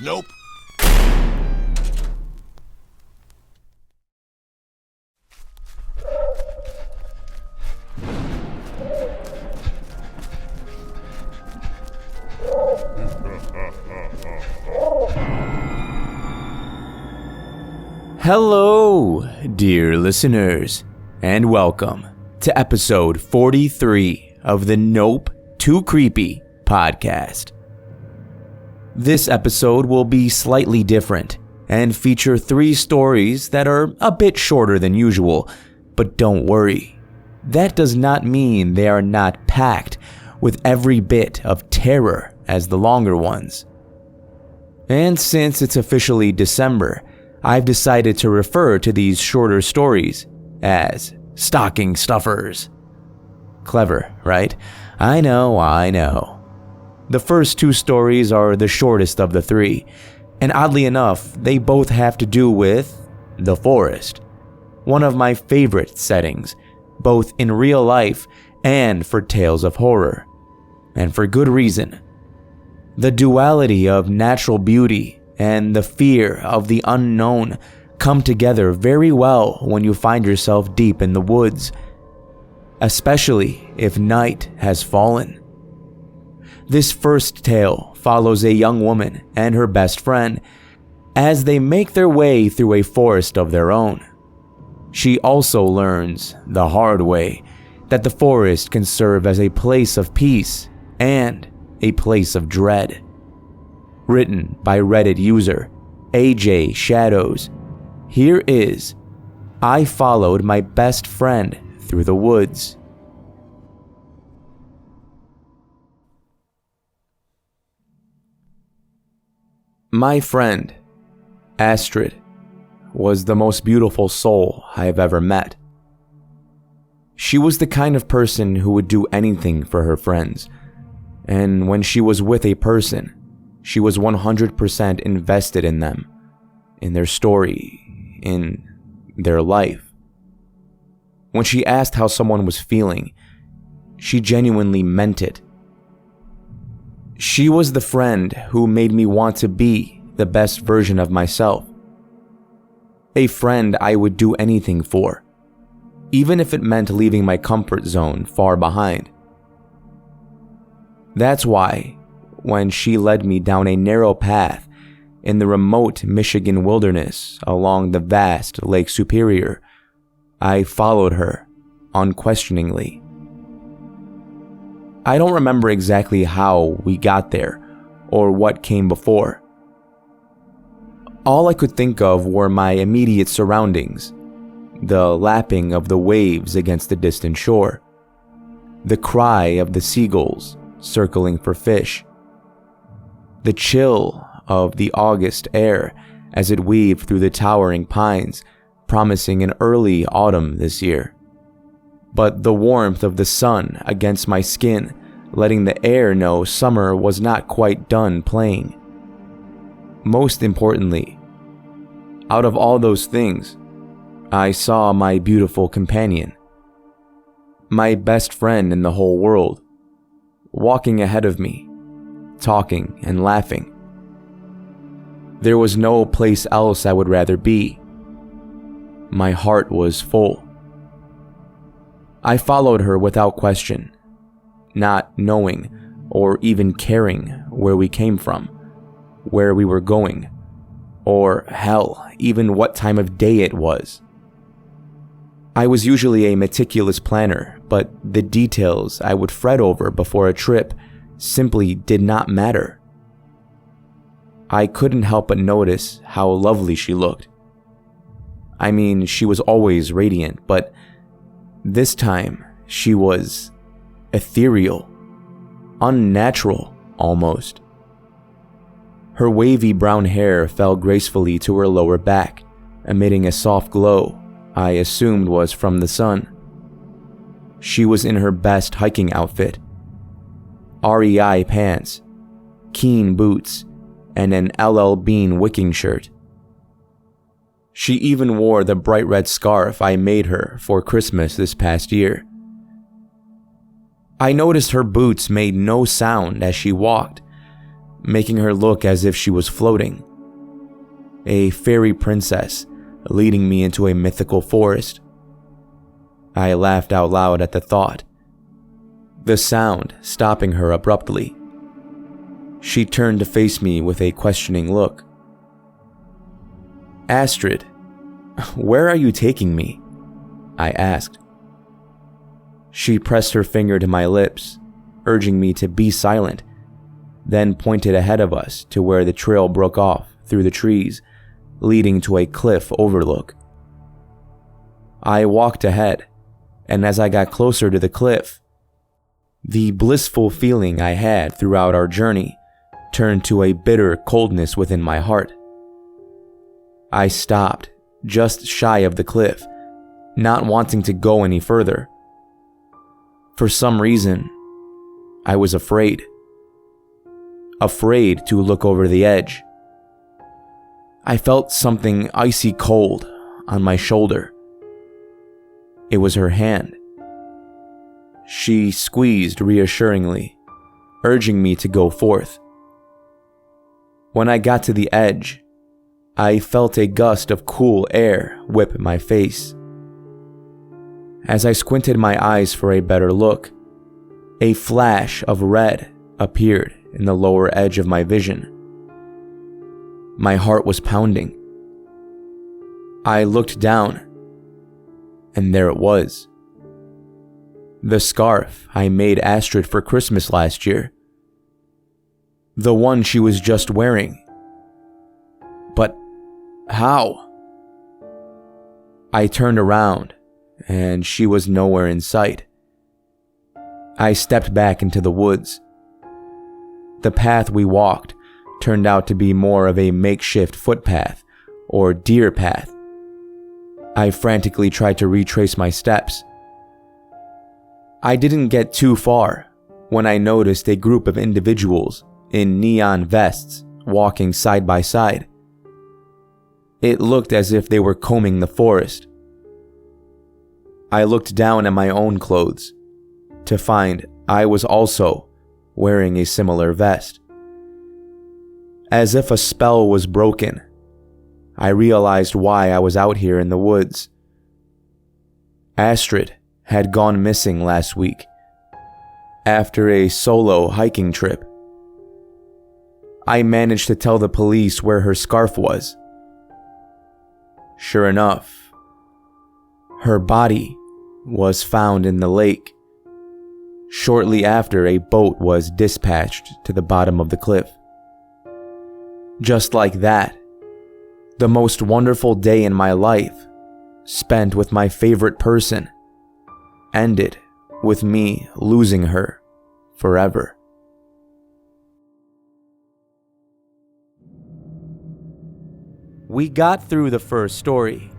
Nope. Hello, dear listeners, and welcome to episode 43 of the Nope Too Creepy podcast. This episode will be slightly different and feature 3 stories that are a bit shorter than usual, but don't worry, that does not mean they are not packed with every bit of terror as the longer ones. And since it's officially December, I've decided to refer to these shorter stories as stocking stuffers. Clever, right? I know. The first 2 stories are the shortest of the 3, and oddly enough, they both have to do with the forest. One of my favorite settings, both in real life and for tales of horror. And for good reason. The duality of natural beauty and the fear of the unknown come together very well when you find yourself deep in the woods, especially if night has fallen. This first tale follows a young woman and her best friend as they make their way through a forest of their own. She also learns the hard way that the forest can serve as a place of peace and a place of dread. Written by Reddit user AJ Shadows, here is I Followed My Best Friend Through the Woods. My friend, Astrid, was the most beautiful soul I have ever met. She was the kind of person who would do anything for her friends, and when she was with a person, she was 100% invested in them, in their story, in their life. When she asked how someone was feeling, she genuinely meant it. She was the friend who made me want to be the best version of myself. A friend I would do anything for, even if it meant leaving my comfort zone far behind. That's why, when she led me down a narrow path in the remote Michigan wilderness along the vast Lake Superior, I followed her unquestioningly. I don't remember exactly how we got there or what came before. All I could think of were my immediate surroundings, the lapping of the waves against the distant shore, the cry of the seagulls circling for fish, the chill of the August air as it weaved through the towering pines, promising an early autumn this year. But the warmth of the sun against my skin, letting the air know summer was not quite done playing. Most importantly, out of all those things, I saw my beautiful companion, my best friend in the whole world, walking ahead of me, talking and laughing. There was no place else I would rather be. My heart was full. I followed her without question, not knowing or even caring where we came from, where we were going, or hell, even what time of day it was. I was usually a meticulous planner, but the details I would fret over before a trip simply did not matter. I couldn't help but notice how lovely she looked. I mean, she was always radiant, but this time she was ethereal, unnatural almost. Her wavy brown hair fell gracefully to her lower back, emitting a soft glow I assumed was from the sun. She was in her best hiking outfit, REI pants, keen boots, and an LL Bean wicking shirt. She even wore the bright red scarf I made her for Christmas this past year. I noticed her boots made no sound as she walked, making her look as if she was floating. A fairy princess leading me into a mythical forest. I laughed out loud at the thought, the sound stopping her abruptly. She turned to face me with a questioning look. "Astrid, where are you taking me?" I asked. She pressed her finger to my lips, urging me to be silent, then pointed ahead of us to where the trail broke off through the trees, leading to a cliff overlook. I walked ahead, and as I got closer to the cliff, the blissful feeling I had throughout our journey turned to a bitter coldness within my heart. I stopped just shy of the cliff, not wanting to go any further. For some reason, I was afraid. Afraid to look over the edge. I felt something icy cold on my shoulder. It was her hand. She squeezed reassuringly, urging me to go forth. When I got to the edge, I felt a gust of cool air whip my face. As I squinted my eyes for a better look, a flash of red appeared in the lower edge of my vision. My heart was pounding. I looked down, and there it was. The scarf I made Astrid for Christmas last year. The one she was just wearing. But how? I turned around, and she was nowhere in sight. I stepped back into the woods. The path we walked turned out to be more of a makeshift footpath or deer path. I frantically tried to retrace my steps. I didn't get too far when I noticed a group of individuals in neon vests walking side by side. It looked as if they were combing the forest. I looked down at my own clothes to find I was also wearing a similar vest. As if a spell was broken, I realized why I was out here in the woods. Astrid had gone missing last week after a solo hiking trip. I managed to tell the police where her scarf was. Sure enough, her body was found in the lake shortly after a boat was dispatched to the bottom of the cliff. Just like that, the most wonderful day in my life, spent with my favorite person, ended with me losing her forever. We got through the first story,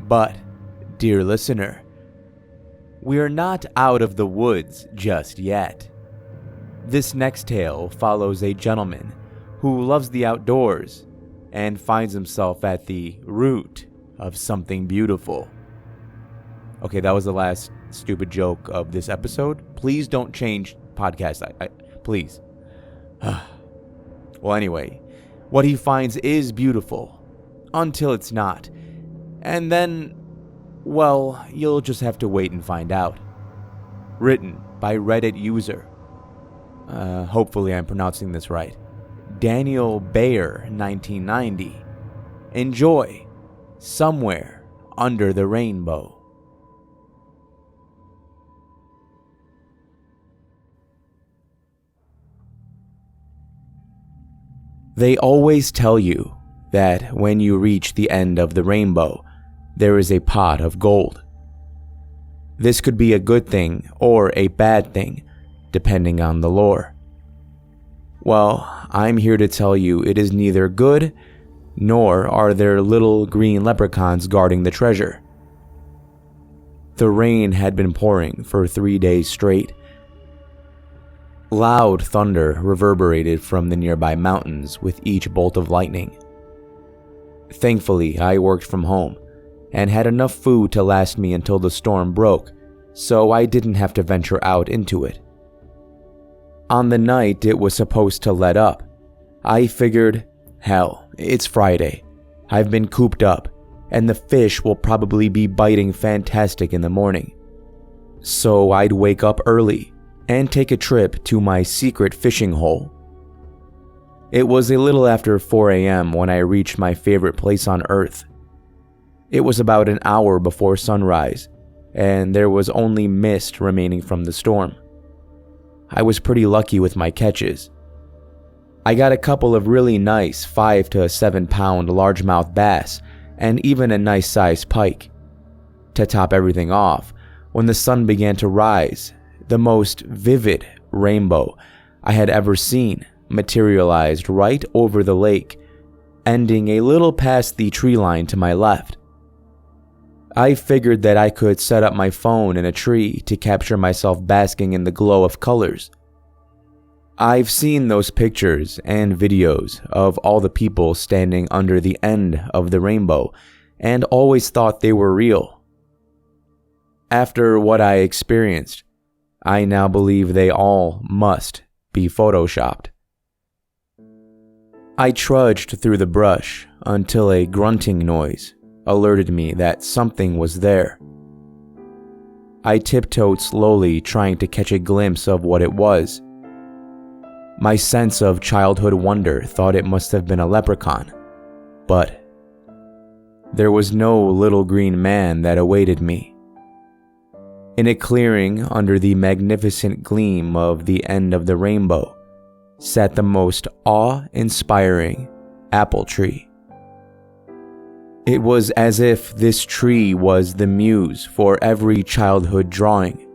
but, dear listener, we're not out of the woods just yet. This next tale follows a gentleman who loves the outdoors and finds himself at the root of something beautiful. Okay, that was the last stupid joke of this episode. Please don't change podcast. Please. Well, anyway, what he finds is beautiful until it's not. And then, well, you'll just have to wait and find out. Written by Reddit user, hopefully I'm pronouncing this right, Daniel Bayer 1990. Enjoy Somewhere Under the Rainbow. They always tell you that when you reach the end of the rainbow, there is a pot of gold. This could be a good thing or a bad thing, depending on the lore. Well, I'm here to tell you it is neither good, nor are there little green leprechauns guarding the treasure. The rain had been pouring for 3 days straight. Loud thunder reverberated from the nearby mountains with each bolt of lightning. Thankfully, I worked from home and had enough food to last me until the storm broke, so I didn't have to venture out into it. On the night it was supposed to let up, I figured, hell, it's Friday. I've been cooped up, and the fish will probably be biting fantastic in the morning. So I'd wake up early and take a trip to my secret fishing hole. It was a little after 4 a.m. when I reached my favorite place on earth. It was about an hour before sunrise, and there was only mist remaining from the storm. I was pretty lucky with my catches. I got a couple of really nice 5 to 7 pound largemouth bass and even a nice sized pike. To top everything off, when the sun began to rise, the most vivid rainbow I had ever seen materialized right over the lake, ending a little past the tree line to my left. I figured that I could set up my phone in a tree to capture myself basking in the glow of colors. I've seen those pictures and videos of all the people standing under the end of the rainbow and always thought they were real. After what I experienced, I now believe they all must be photoshopped. I trudged through the brush until a grunting noise alerted me that something was there. I tiptoed slowly, trying to catch a glimpse of what it was. My sense of childhood wonder thought it must have been a leprechaun, but there was no little green man that awaited me. In a clearing under the magnificent gleam of the end of the rainbow sat the most awe-inspiring apple tree. It was as if this tree was the muse for every childhood drawing.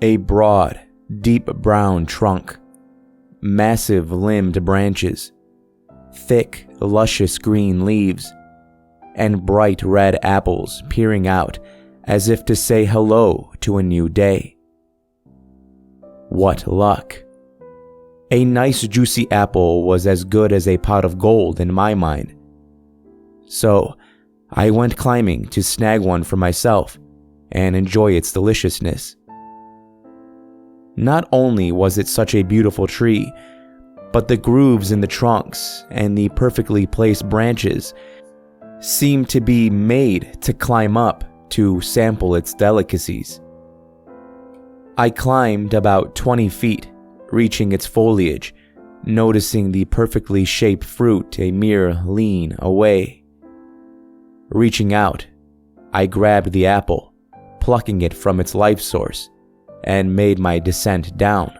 A broad, deep brown trunk, massive limbed branches, thick, luscious green leaves, and bright red apples peering out as if to say hello to a new day. What luck! A nice juicy apple was as good as a pot of gold in my mind. So I went climbing to snag one for myself and enjoy its deliciousness. Not only was it such a beautiful tree, but the grooves in the trunks and the perfectly placed branches seemed to be made to climb up to sample its delicacies. I climbed about 20 feet, reaching its foliage, noticing the perfectly shaped fruit a mere lean away. Reaching out, I grabbed the apple, plucking it from its life source, and made my descent down.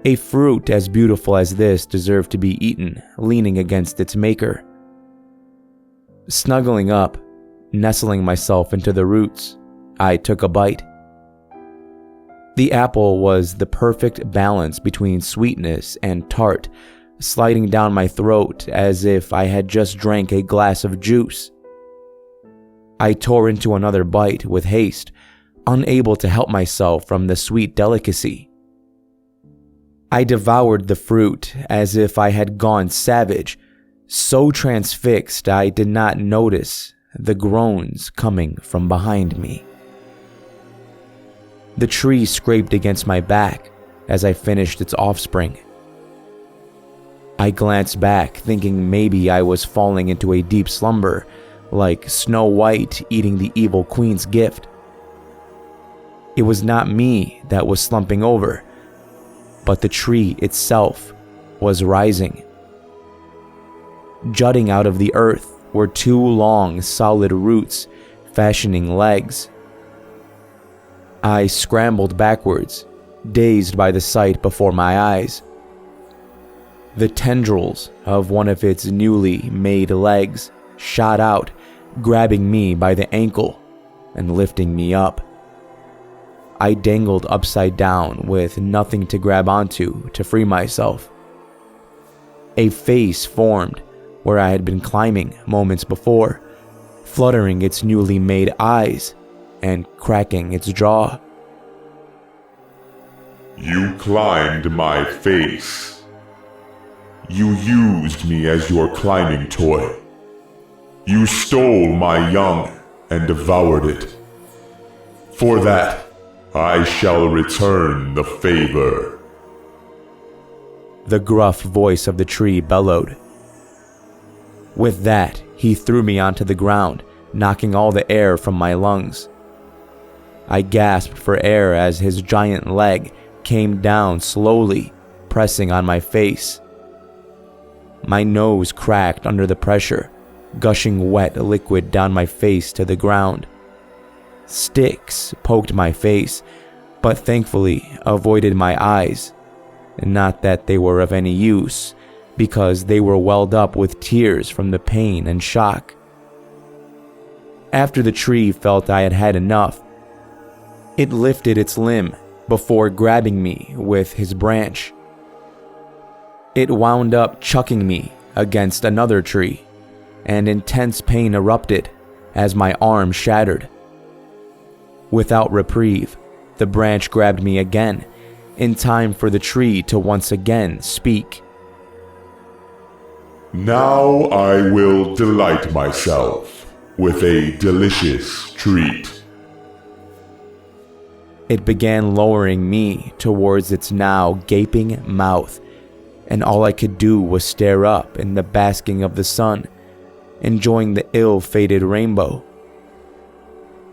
A fruit as beautiful as this deserved to be eaten, leaning against its maker. Snuggling up, nestling myself into the roots, I took a bite. The apple was the perfect balance between sweetness and tart, sliding down my throat as if I had just drank a glass of juice. I tore into another bite with haste, unable to help myself from the sweet delicacy. I devoured the fruit as if I had gone savage, so transfixed I did not notice the groans coming from behind me. The tree scraped against my back as I finished its offspring. I glanced back, thinking maybe I was falling into a deep slumber, like Snow White eating the evil queen's gift. It was not me that was slumping over, but the tree itself was rising. Jutting out of the earth were two long, solid roots fashioning legs. I scrambled backwards, dazed by the sight before my eyes. The tendrils of one of its newly made legs shot out, grabbing me by the ankle and lifting me up. I dangled upside down with nothing to grab onto to free myself. A face formed where I had been climbing moments before, fluttering its newly made eyes and cracking its jaw. You climbed my face. You used me as your climbing toy. You stole my young and devoured it. For that, I shall return the favor. the gruff voice of the tree bellowed. With that, he threw me onto the ground, knocking all the air from my lungs. I gasped for air as his giant leg came down slowly, pressing on my face. My nose cracked under the pressure, gushing wet liquid down my face to the ground. Sticks poked my face, but thankfully avoided my eyes. Not that they were of any use, because they were welled up with tears from the pain and shock. After the tree felt I had had enough, it lifted its limb before grabbing me with his branch. It wound up chucking me against another tree, and intense pain erupted as my arm shattered. Without reprieve, the branch grabbed me again, in time for the tree to once again speak. Now I will delight myself with a delicious treat. It began lowering me towards its now gaping mouth, and all I could do was stare up in the basking of the sun, enjoying the ill-fated rainbow.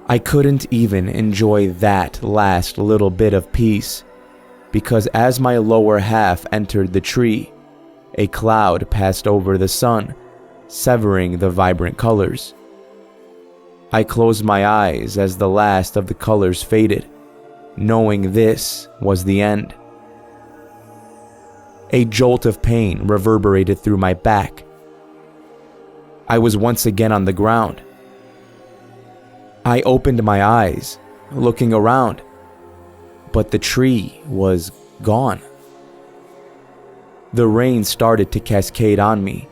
I couldn't even enjoy that last little bit of peace, because as my lower half entered the tree, a cloud passed over the sun, severing the vibrant colors. I closed my eyes as the last of the colors faded, knowing this was the end. A jolt of pain reverberated through my back. I was once again on the ground. I opened my eyes, looking around, but the tree was gone. The rain started to cascade on me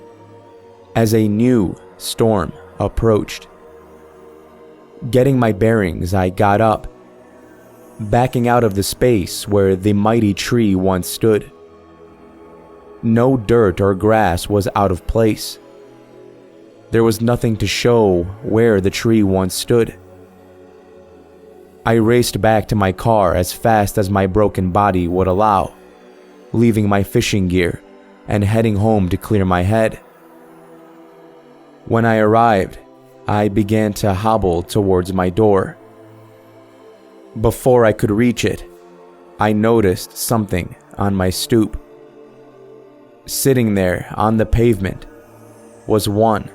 as a new storm approached. Getting my bearings, I got up, backing out of the space where the mighty tree once stood. No dirt or grass was out of place. There was nothing to show where the tree once stood. I raced back to my car as fast as my broken body would allow, leaving my fishing gear and heading home to clear my head. When I arrived, I began to hobble towards my door. Before I could reach it, I noticed something on my stoop. Sitting there on the pavement was one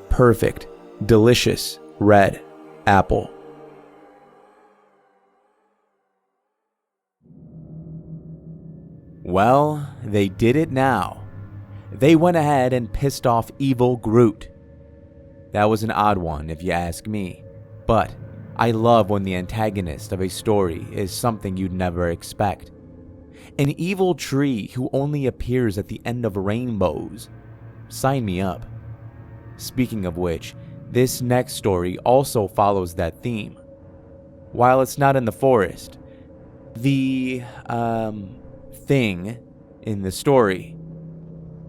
perfect, delicious red apple. Well, they did it now. They went ahead and pissed off evil Groot. That was an odd one if you ask me, but I love when the antagonist of a story is something you'd never expect. An evil tree who only appears at the end of rainbows. Sign me up. Speaking of which, this next story also follows that theme. While it's not in the forest, the thing in the story,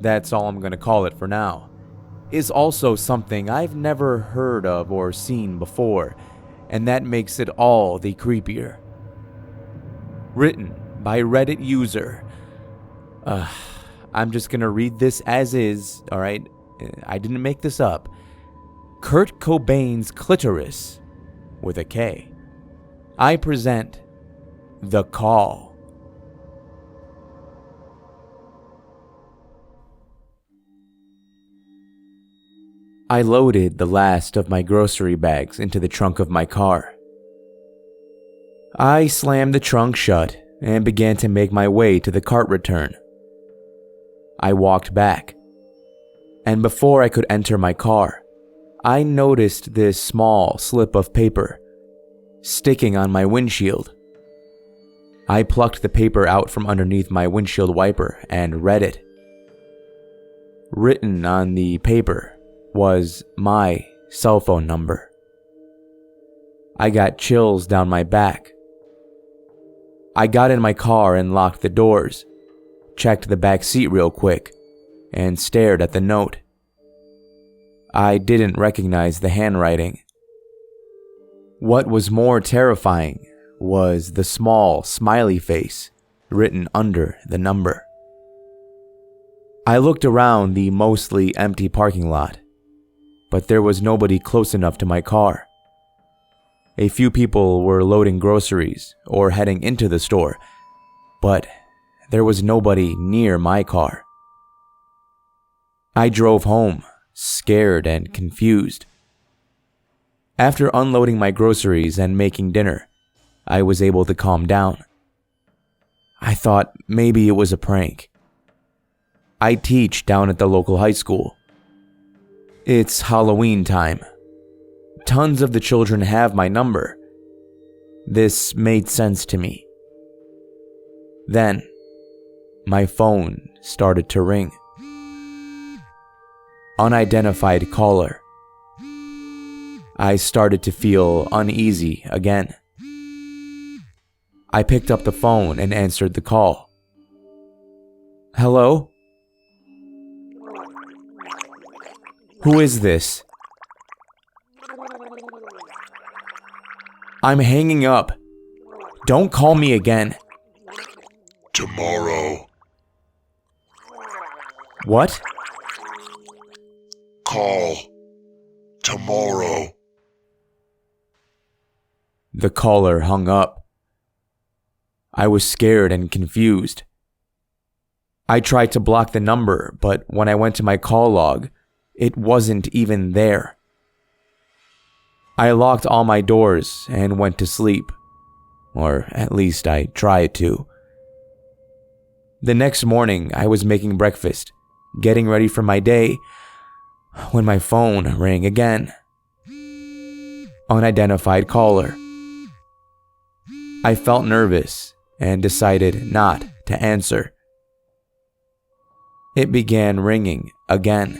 that's all I'm going to call it for now, is also something I've never heard of or seen before, and that makes it all the creepier. Written by Reddit user. I'm just going to read this as is, alright? I didn't make this up. Kurtcobainsklitoris with a K. I present The Call. I loaded the last of my grocery bags into the trunk of my car. I slammed the trunk shut and began to make my way to the cart return. I walked back, and before I could enter my car, I noticed this small slip of paper sticking on my windshield. I plucked the paper out from underneath my windshield wiper and read it. Written on the paper was my cell phone number. I got chills down my back. I got in my car and locked the doors, checked the back seat real quick, and stared at the note. I didn't recognize the handwriting. What was more terrifying was the small smiley face written under the number. I looked around the mostly empty parking lot, but there was nobody close enough to my car. A few people were loading groceries or heading into the store, but there was nobody near my car. I drove home, scared and confused. After unloading my groceries and making dinner, I was able to calm down. I thought maybe it was a prank. I teach down at the local high school. It's Halloween time. Tons of the children have my number. This made sense to me. Then, my phone started to ring. Unidentified caller. I started to feel uneasy again. I picked up the phone and answered the call. Hello? Who is this? I'm hanging up. Don't call me again. Tomorrow. What? Call. Tomorrow. The caller hung up. I was scared and confused. I tried to block the number, but when I went to my call log, it wasn't even there. I locked all my doors and went to sleep, or at least I tried to. The next morning, I was making breakfast, getting ready for my day, when my phone rang again. Unidentified caller. I felt nervous and decided not to answer. It began ringing again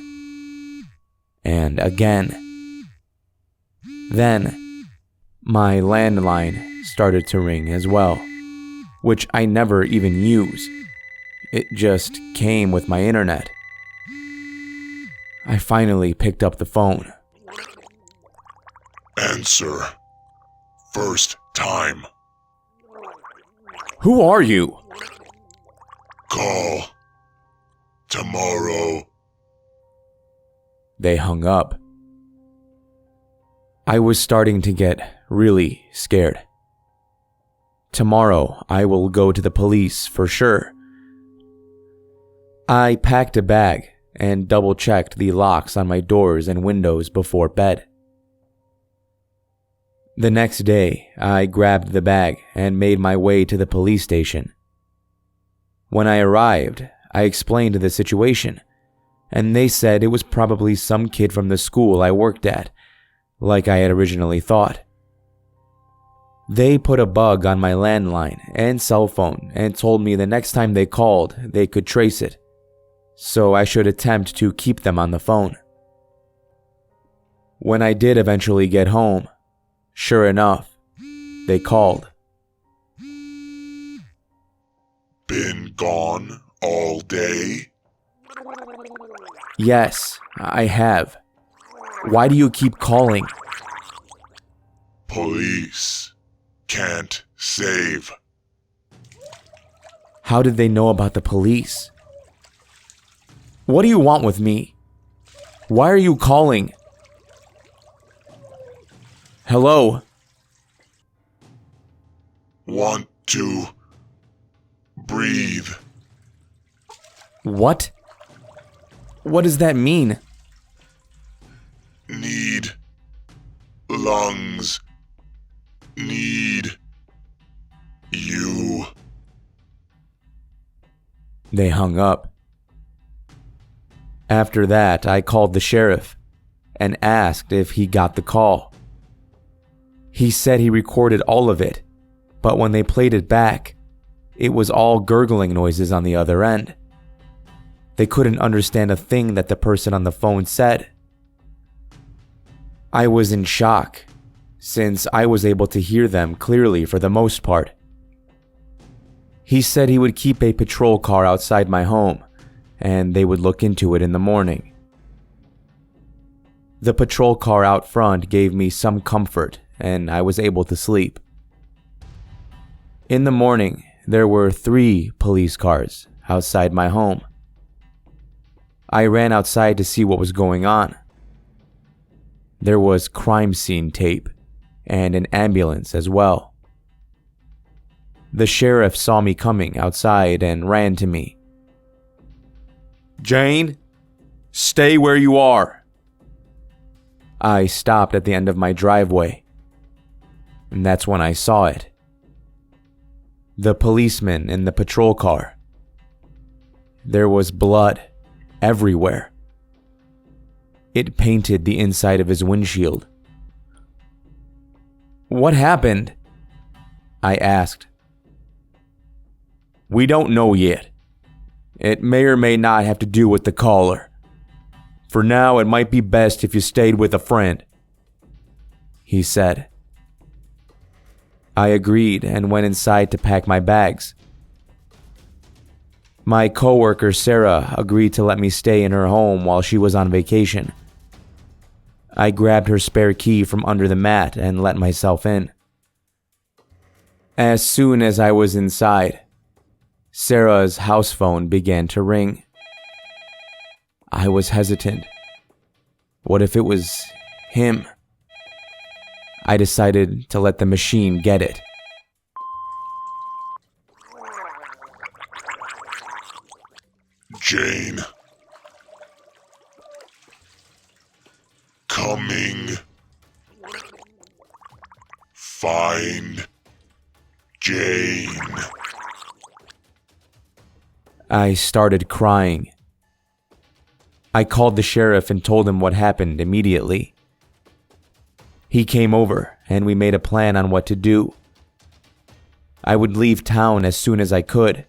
and again. Then, my landline started to ring as well, which I never even use. It just came with my internet. I finally picked up the phone. Answer. First time. Who are you? Call. Tomorrow. They hung up. I was starting to get really scared. Tomorrow, I will go to the police for sure. I packed a bag and double-checked the locks on my doors and windows before bed. The next day, I grabbed the bag and made my way to the police station. When I arrived, I explained the situation, and they said it was probably some kid from the school I worked at, like I had originally thought. They put a bug on my landline and cell phone and told me the next time they called, they could trace it, so I should attempt to keep them on the phone. When I did eventually get home, sure enough, they called. Been gone all day? Yes, I have. Why do you keep calling? Police can't save. How did they know about the police? What do you want with me? Why are you calling? Hello? Want to breathe. What? What does that mean? Need lungs. Need you. They hung up. After that, I called the sheriff and asked if he got the call. He said he recorded all of it, but when they played it back, it was all gurgling noises on the other end. They couldn't understand a thing that the person on the phone said. I was in shock, since I was able to hear them clearly for the most part. He said he would keep a patrol car outside my home, and they would look into it in the morning. The patrol car out front gave me some comfort, and I was able to sleep. In the morning, there were 3 police cars outside my home. I ran outside to see what was going on. There was crime scene tape and an ambulance as well. The sheriff saw me coming outside and ran to me. "Jane, stay where you are." I stopped at the end of my driveway, and that's when I saw it. The policeman in the patrol car. There was blood everywhere. It painted the inside of his windshield. "What happened?" I asked. "We don't know yet. It may or may not have to do with the caller. For now, it might be best if you stayed with a friend," he said. I agreed and went inside to pack my bags. My coworker Sarah agreed to let me stay in her home while she was on vacation. I grabbed her spare key from under the mat and let myself in. As soon as I was inside, Sarah's house phone began to ring. I was hesitant. What if it was him? I decided to let the machine get it. Jane. Coming. Find Jane. I started crying. I called the sheriff and told him what happened immediately. He came over and we made a plan on what to do. I would leave town as soon as I could.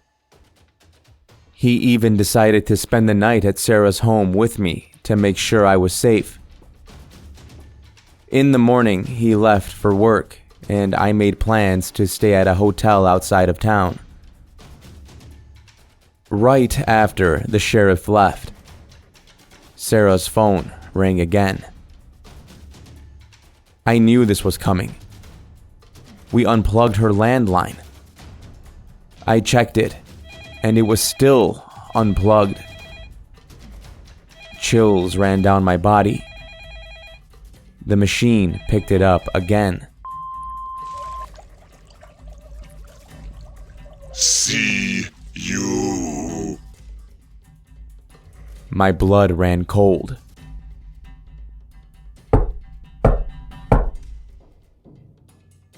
He even decided to spend the night at Sarah's home with me to make sure I was safe. In the morning, he left for work, and I made plans to stay at a hotel outside of town. Right after the sheriff left, Sarah's phone rang again. I knew this was coming. We unplugged her landline. I checked it, and it was still unplugged. Chills ran down my body. The machine picked it up again. See you. My blood ran cold.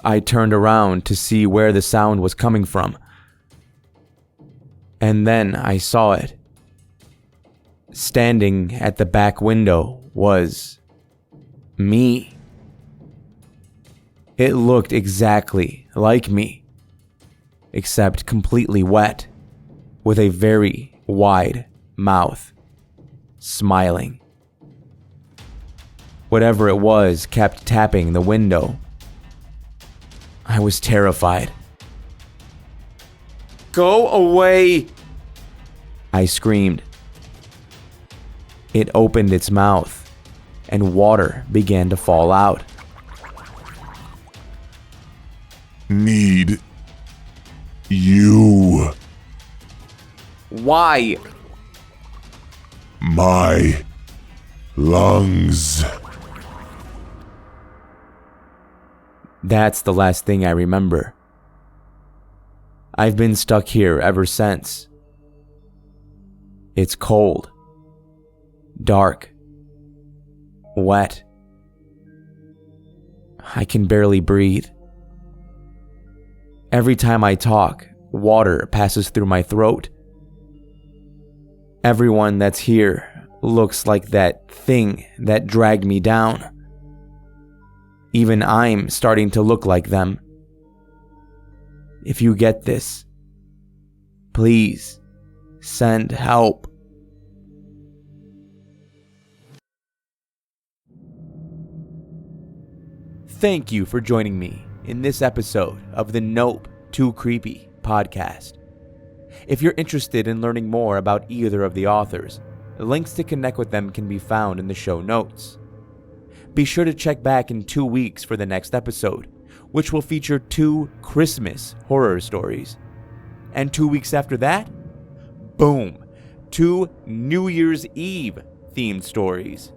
I turned around to see where the sound was coming from. And then I saw it. Standing at the back window was me. It looked exactly like me, except completely wet, with a very wide mouth, smiling. Whatever it was kept tapping the window. I was terrified. "Go away!" I screamed. It opened its mouth, and water began to fall out. Need you. Why? My lungs. That's the last thing I remember. I've been stuck here ever since. It's cold, dark, wet. I can barely breathe. Every time I talk, water passes through my throat. Everyone that's here looks like that thing that dragged me down. Even I'm starting to look like them. If you get this, please send help. Thank you for joining me in this episode of the Nope Too Creepy podcast. If you're interested in learning more about either of the authors, links to connect with them can be found in the show notes. Be sure to check back in 2 weeks for the next episode, which will feature 2 Christmas horror stories. And 2 weeks after that, boom, 2 New Year's Eve themed stories.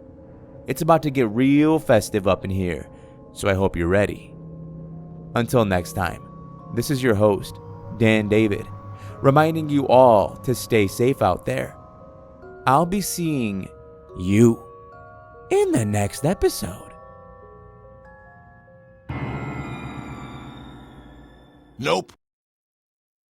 It's about to get real festive up in here, so I hope you're ready. Until next time, this is your host, Dan David, reminding you all to stay safe out there. I'll be seeing you in the next episode. Nope.